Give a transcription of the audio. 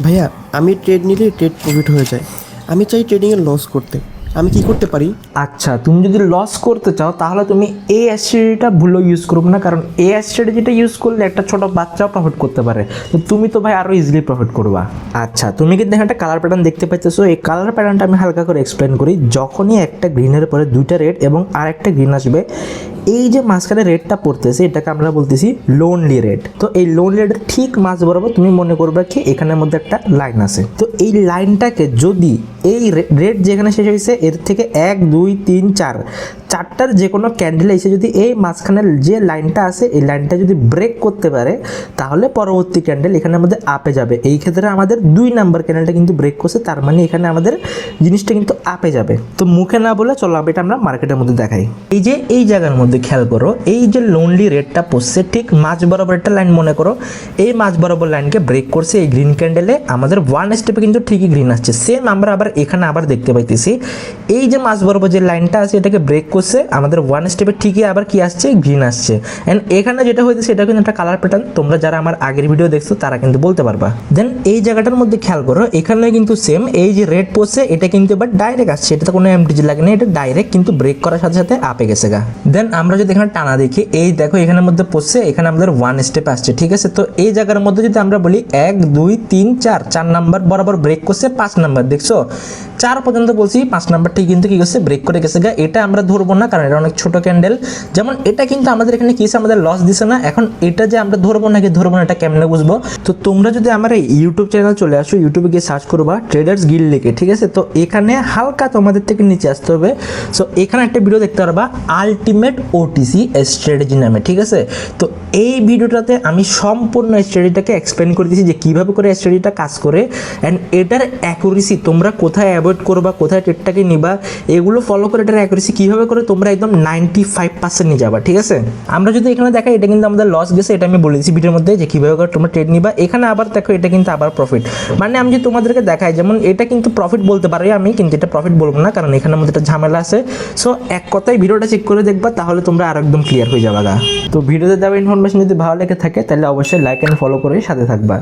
ভাইয়া আমি ট্রেড নিলে ট্রেড প্রফিট হয়ে যায়, আমি চাই ট্রেডিংয়ে লস করতে, আমি কি করতে পারি? আচ্ছা, তুমি যদি লস করতে চাও তাহলে তুমি এই স্ট্র্যাটেজিটা ভুলেও ইউজ করবে না, কারণ এই স্ট্র্যাটেজিটা ইউজ করলে একটা ছোট বাচ্চাও প্রফিট করতে পারে। তো তুমি তো ভাই আরও ইজিলি প্রফিট করবা। আচ্ছা, তুমি কিন্তু এখানে একটা কালার প্যাটার্ন দেখতে পাইতেছো। এই কালার প্যাটার্নটা আমি হালকা করে এক্সপ্লেন করি। যখনই একটা গ্রিনের পরে দুইটা রেড এবং আর একটা গ্রিন আসবে, এই যে মাঝখানে রেডটা পড়তেছে এটাকে আমরা বলতেছি লোনলি রেড। তো এই লোনলি রেডের ঠিক মাঝ বরাবর তুমি মনে করবে কি এখানের মধ্যে একটা লাইন আছে। তো এই লাইনটাকে যদি এই রেড যেখানে শেষ হয়েছে এর থেকে 1 2 3 4 চারটার যে কোনো ক্যান্ডেল এসে যদি এই মাঝখানের যে লাইনটা আছে এই লাইনটা যদি ব্রেক করতে পারে, তাহলে পরবর্তী ক্যান্ডেল এখানের মধ্যে আপে যাবে। এই ক্ষেত্রে আমাদের 2 নাম্বার ক্যান্ডেলটা কিন্তু ব্রেক করছে, তার মানে এখানে আমাদের জিনিসটা কিন্তু আপে যাবে। তো মুখে না বলে চলো এটা আমরা মার্কেটের মধ্যে দেখাই। এই যে এই জায়গার মধ্যে খেয়াল করো, এই যে লোনলি রেডটা পড়ছে ঠিক মাঝ বরাবর একটা লাইন মনে করো, এই মাঝ বরাবর লাইনকে ব্রেক করছে এই গ্রিন ক্যান্ডেলে। আমাদের ওয়ান স্টেপে কিন্তু ঠিকই গ্রিন আসছে, সেম আমরা আবার এখানে আবার দেখতে পাইতেছি এই যে মাঝ বরাবর যে লাইনটা আছে এটাকে ব্রেক করছে, আমাদের ওয়ান স্টেপে ঠিকই আবার কি আসছে, গ্রিন আসছে। এন্ড এখানে যেটা হইতেছে এটা কিন্তু একটা কালার প্যাটার্ন, তোমরা যারা আমার আগের ভিডিও দেখছো তারা কিন্তু বলতে পারবা। দেন এই জায়গাটার মধ্যে খেয়াল করো, এখানে কিন্তু সেম এই যে রেড পড়ছে এটা কিন্তু এবার ডাইরেক্ট আসছে, এটা তো কোনো এমটিজি লাগে না, এটা ডাইরেক্ট কিন্তু ব্রেক করার সাথে সাথে আপে গেছে গা। দেন আমরা যদি এখানে টানা দেখি, এই দেখো এখানের মধ্যে পড়ছে, এখানে আমাদের ওয়ান স্টেপ আসছে, ঠিক আছে। তো এই জায়গার মধ্যে যদি আমরা বলি 1 2 3 4 নাম্বার বরাবর ব্রেক করছে, 5 নাম্বার দেখছো 4 পর্যন্ত বলছি, 5 নাম্বারটি কিন্তু কি করছে, ব্রেক করে গেছে গা। এটা আমরা ধরবো না কারণ এটা অনেক ছোট ক্যান্ডেল, যেমন এটা কিন্তু আমাদের এখানে কিসে আমাদের লস দিছে না। এখন এটা যে আমরা ধরবো নাকি ধরবো না এটা কেমনে বুঝবো? তো তোমরা যদি আমার এই ইউটিউব চ্যানেল চলে আসো, ইউটিউবে গিয়ে সার্চ করবা ট্রেডার্স গিল্ড লিখে, ঠিক আছে। তো এখানে হালকা তোমাদের থেকে নিচে আসতে হবে। সো এখানে একটা ভিডিও দেখতে পারবা আলটিমেট ওটিসি স্ট্র্যাটেজি নামে, ঠিক আছে। তো এই ভিডিওটাতে আমি সম্পূর্ণ স্ট্র্যাটেজিটাকে এক্সপ্লেন করে দিয়েছি যে কীভাবে করে স্ট্র্যাটেজিটা কাজ করে, অ্যান্ড এটার অ্যাকুরেসি তোমরা কোথায় অ্যাভয়েড করবা, কোথায় ট্রেডটাকে নিবা, এগুলো ফলো করে এটার অ্যাকুরেসি কীভাবে করে তোমরা একদম 95% নিয়ে যাবা, ঠিক আছে। আমরা যদি এখানে দেখাই এটা কিন্তু আমাদের লস গেছে, এটা আমি বলে দিচ্ছি ভিডিওর মধ্যে যে কীভাবে করে তোমরা ট্রেড নিবা। এখানে আবার দেখো এটা কিন্তু আবার প্রফিট, মানে আমি যদি তোমাদেরকে দেখাই যেমন এটা কিন্তু প্রফিট বলতে পারি আমি, কিন্তু এটা প্রফিট বলবো না কারণ এখানের মধ্যে একটা ঝামেলা আছে। সো এক কথায় ভিডিওটা চেক করে দেখবা, তাহলে তোমরা আর একদম ক্লিয়ার হয়ে যাবা গা। তো ভিডিওতে দেওয়া ইনফরমেশন যদি ভালো লেগে থাকে তাহলে অবশ্যই লাইক অ্যান্ড ফলো করে সাথে থাকবা।